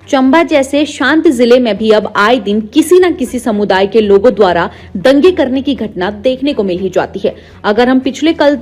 चंबा जैसे शांत जिले में भी अब आए दिन किसी न किसी समुदाय के लोगों द्वारा दंगे करने की घटना देखने को मिल ही जाती है। अगर हम पिछले कल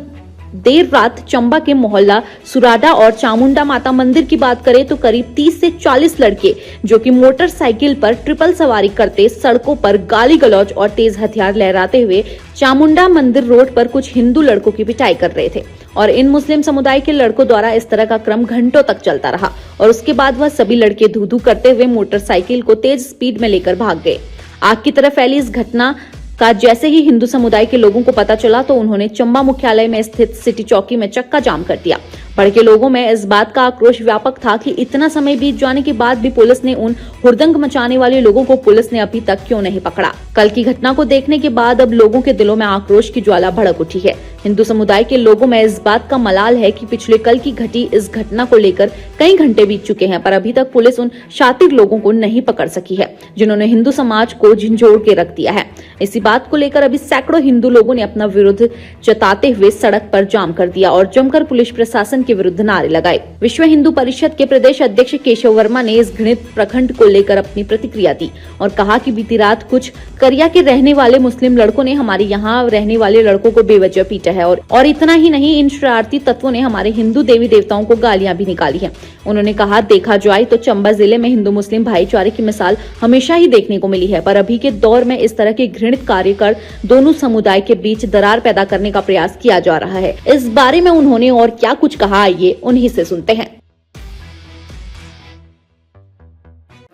देर रात चंबा के मोहल्ला सुराडा और चामुंडा माता मंदिर की बात करें तो करीब 30 से 40 लड़के जो कि मोटरसाइकिल पर ट्रिपल सवारी करते सड़कों पर गाली गलौज और तेज हथियार लहराते हुए चामुंडा मंदिर रोड पर कुछ हिंदू लड़कों की पिटाई कर रहे थे और इन मुस्लिम समुदाय के लड़कों द्वारा इस तरह का क्रम घंटों तक चलता रहा और उसके बाद वह सभी लड़के धू धू करते हुए मोटरसाइकिल को तेज स्पीड में लेकर भाग गए। आग की तरह फैली इस घटना का जैसे ही हिंदू समुदाय के लोगों को पता चला तो उन्होंने चंबा मुख्यालय में स्थित सिटी चौकी में चक्का जाम कर दिया। भड़के लोगों में इस बात का आक्रोश व्यापक था कि इतना समय बीत जाने के बाद भी पुलिस ने उन हुड़दंग मचाने वाले लोगों को पुलिस ने अभी तक क्यों नहीं पकड़ा। कल की घटना को देखने के बाद अब लोगों के दिलों में आक्रोश की ज्वाला भड़क उठी है। हिंदू समुदाय के लोगों में इस बात का मलाल है कि पिछले कल की घटी इस घटना को लेकर कई घंटे बीत चुके हैं पर अभी तक पुलिस उन शातिर लोगों को नहीं पकड़ सकी है जिन्होंने हिंदू समाज को झंझोड़ के रख दिया है। इसी बात को लेकर अभी सैकड़ों हिंदू लोगों ने अपना विरोध जताते हुए सड़क पर जाम कर दिया और जमकर पुलिस प्रशासन के विरुद्ध नारे लगाए। विश्व हिंदू परिषद के प्रदेश अध्यक्ष केशव वर्मा ने इस घृणित प्रखंड को लेकर अपनी प्रतिक्रिया दी और कहा कि बीती रात कुछ करिया के रहने वाले मुस्लिम लड़कों ने हमारे यहाँ रहने वाले लड़कों को बेवजह पीटा है और इतना ही नहीं, इन शरारती तत्वों ने हमारे हिंदू देवी देवताओं को गालियां भी निकाली हैं। उन्होंने कहा, देखा जाए तो चंबा जिले में हिंदू मुस्लिम भाईचारे की मिसाल हमेशा ही देखने को मिली है पर अभी के दौर में इस तरह के घृणित कार्य कर दोनों समुदाय के बीच दरार पैदा करने का प्रयास किया जा रहा है। इस बारे में उन्होंने और क्या कुछ कहा, आइए उन्हीं से सुनते हैं।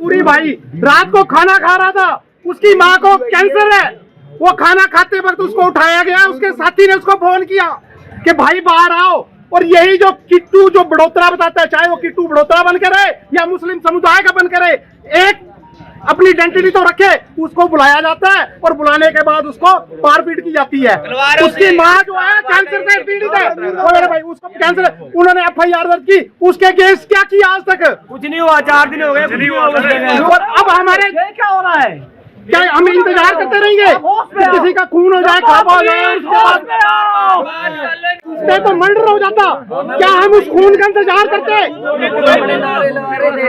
पूरी भाई रात को खाना खा रहा था, उसकी माँ को कैंसर है, वो खाना खाते वक्त उसको उठाया गया, उसके साथी ने उसको फोन किया कि भाई बाहर आओ। और यही जो किट्टू जो बड़ोतरा बताता है, चाहे वो किट्टू बड़ोतरा बन के रहे या मुस्लिम समुदाय का बन के रहे, एक अपनी आइडेंटिटी तो रखे, उसको बुलाया जाता है और बुलाने के बाद उसको मारपीट की जाती है। उसकी माँ जो है कैंसर से पीड़ित है, भाई उसको कैंसर, उन्होंने FIR दर्ज की, उसके अगेंस्ट क्या किया आज तक? कुछ नहीं हुआ, 4 दिन हो गए। और अब हमारे क्या हो रहा है? क्या हम इंतजार करते रहेंगे किसी का खून हो जाए, खापा हो जाए, उसके तो मर्डर हो जाता? क्या हम उस खून का इंतजार करते?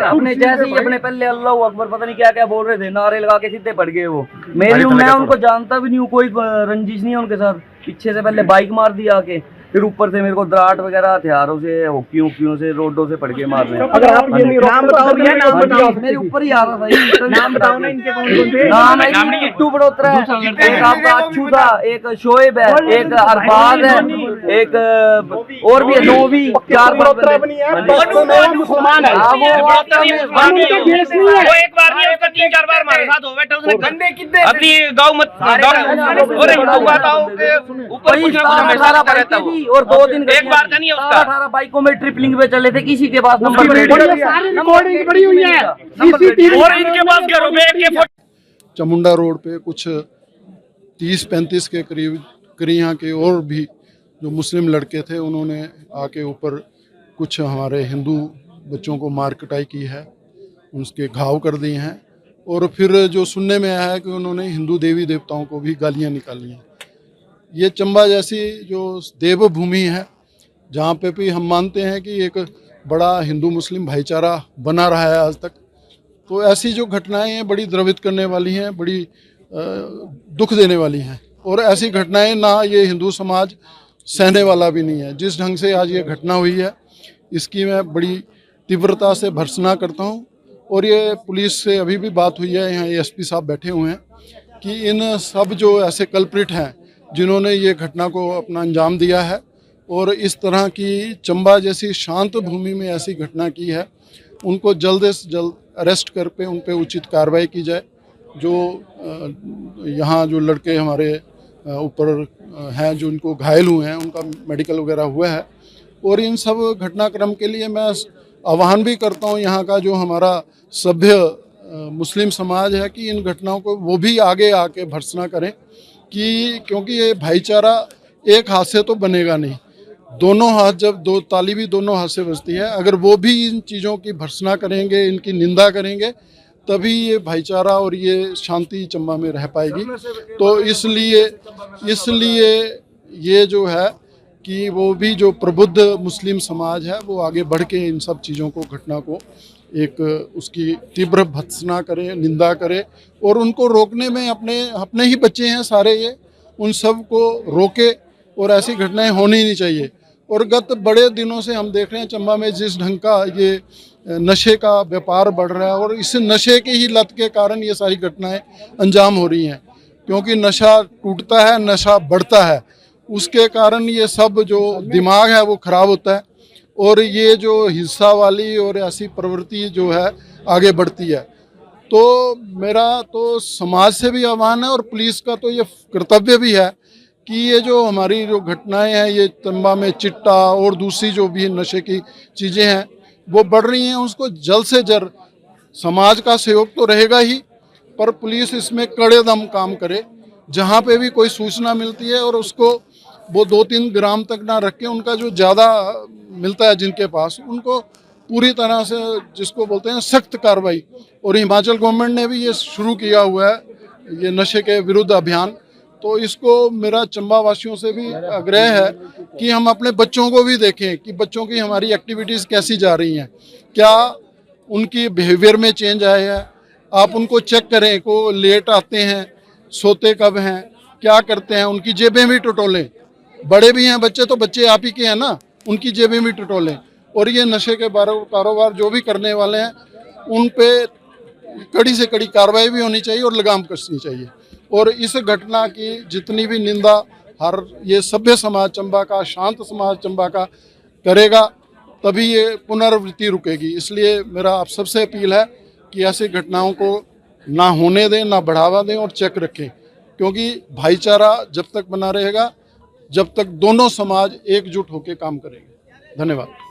अपने जैसे ही अपने पहले अल्लाह अकबर पता नहीं क्या क्या बोल रहे थे, नारे लगा के सीधे पड़ गए। वो मैं उनको जानता भी नहीं हूँ, कोई रंजिश नहीं है उनके साथ। पीछे से पहले बाइक मार दिया आके, फिर ऊपर से मेरे को दराट वगैरह हथियारों से, होकियों से, रोडों से पड़ के मार रहे हैं। अगर आप ये नाम बताओ भैया, नाम बताओ। मेरे ऊपर ही आ रहा था, नाम बताओ ना इनके कौन कौन थे? नाम है किट्टू बड़ोतरा है, एक आपका अच्छू था, एक शोएब है, एक अरबाज है, एक और भी है, 2 भी 4 बड़ोतरा बनी है, मुसलमान है, वो एक बार नहीं, उसका 3-4 बार हमारे साथ हो बैठे, उसने गंदे कितने अपनी गाँव मत और 2 दिन एक बार का नहीं है उसका। 18 बाइकों में ट्रिपलिंग पे चले थे, किसी के पास नंबर रिकॉर्डिंग पड़ी हुई है और इनके पास घरों में चामुंडा रोड पे कुछ 30-35 के करीब करिया के और भी जो मुस्लिम लड़के थे, उन्होंने आके ऊपर कुछ हमारे हिंदू बच्चों को मार कुटाई की है, उसके घाव कर दिए हैं और फिर जो सुनने में आया है कि उन्होंने हिंदू देवी देवताओं को भी गालियाँ निकाली हैं। ये चंबा जैसी जो देवभूमि है, जहाँ पे भी हम मानते हैं कि एक बड़ा हिंदू मुस्लिम भाईचारा बना रहा है आज तक, तो ऐसी जो घटनाएं हैं बड़ी द्रवित करने वाली हैं, बड़ी दुख देने वाली हैं और ऐसी घटनाएं ना ये हिंदू समाज सहने वाला भी नहीं है। जिस ढंग से आज ये घटना हुई है, इसकी मैं बड़ी तीव्रता से भर्त्सना करता हूँ और ये पुलिस से अभी भी बात हुई है, यहाँ ASP साहब बैठे हुए हैं, कि इन सब जो ऐसे कल्प्रिट हैं जिन्होंने ये घटना को अपना अंजाम दिया है और इस तरह की चंबा जैसी शांत भूमि में ऐसी घटना की है, उनको जल्द से जल्द अरेस्ट कर पे उन पे उचित कार्रवाई की जाए। जो यहाँ जो लड़के हमारे ऊपर हैं, जो उनको घायल हुए हैं, उनका मेडिकल वगैरह हुआ है और इन सब घटनाक्रम के लिए मैं आह्वान भी करता हूँ यहाँ का जो हमारा सभ्य मुस्लिम समाज है कि इन घटनाओं को वो भी आगे आके भर्त्सना करें, कि क्योंकि ये भाईचारा एक हाथ से तो बनेगा नहीं, दोनों हाथ, जब 2 ताली भी दोनों हाथ से बजती है, अगर वो भी इन चीज़ों की भर्त्सना करेंगे, इनकी निंदा करेंगे, तभी ये भाईचारा और ये शांति चंबा में रह पाएगी। तो इसलिए ये जो है कि वो भी जो प्रबुद्ध मुस्लिम समाज है वो आगे बढ़ के इन सब चीज़ों को, घटना को एक उसकी तीव्र भत्सना करे, निंदा करे और उनको रोकने में अपने ही बच्चे हैं सारे ये, उन सब को रोके और ऐसी घटनाएं होनी नहीं चाहिए। और गत बड़े दिनों से हम देख रहे हैं चंबा में जिस ढंग का ये नशे का व्यापार बढ़ रहा है और इस नशे की ही लत के कारण ये सारी घटनाएं अंजाम हो रही हैं, क्योंकि नशा टूटता है, नशा बढ़ता है, उसके कारण ये सब जो दिमाग है वो खराब होता है और ये जो हिंसा वाली और ऐसी प्रवृत्ति जो है आगे बढ़ती है। तो मेरा तो समाज से भी आह्वान है और पुलिस का तो ये कर्तव्य भी है कि ये जो हमारी जो घटनाएं हैं, ये चंबा में चिट्टा और दूसरी जो भी नशे की चीज़ें हैं वो बढ़ रही हैं, उसको जल्द से जल्द समाज का सहयोग तो रहेगा ही, पर पुलिस इसमें कड़े दम काम करे। जहाँ पे भी कोई सूचना मिलती है और उसको वो 2-3 ग्राम तक ना रख के, उनका जो ज़्यादा मिलता है जिनके पास, उनको पूरी तरह से जिसको बोलते हैं सख्त कार्रवाई। और हिमाचल गवर्नमेंट ने भी ये शुरू किया हुआ है ये नशे के विरुद्ध अभियान, तो इसको मेरा चंबा वासियों से भी आग्रह है कि हम अपने बच्चों को भी देखें कि बच्चों की हमारी एक्टिविटीज़ कैसी जा रही हैं, क्या उनकी बिहेवियर में चेंज आया है। आप उनको चेक करें को लेट आते हैं, सोते कब हैं, क्या करते हैं, उनकी जेबें भी टटोलें। बड़े भी हैं बच्चे तो बच्चे आप ही के हैं ना, उनकी जेबें भी टटोलें। और ये नशे के कारोबार जो भी करने वाले हैं उन पे कड़ी से कड़ी कार्रवाई भी होनी चाहिए और लगाम कसनी चाहिए। और इस घटना की जितनी भी निंदा हर ये सभ्य समाज चंबा का, शांत समाज चंबा का करेगा, तभी ये पुनरावृत्ति रुकेगी। इसलिए मेरा आप सबसे अपील है कि ऐसी घटनाओं को ना होने दें, ना बढ़ावा दें और चेक रखें, क्योंकि भाईचारा जब तक बना रहेगा जब तक दोनों समाज एकजुट होकर काम करेंगे। धन्यवाद।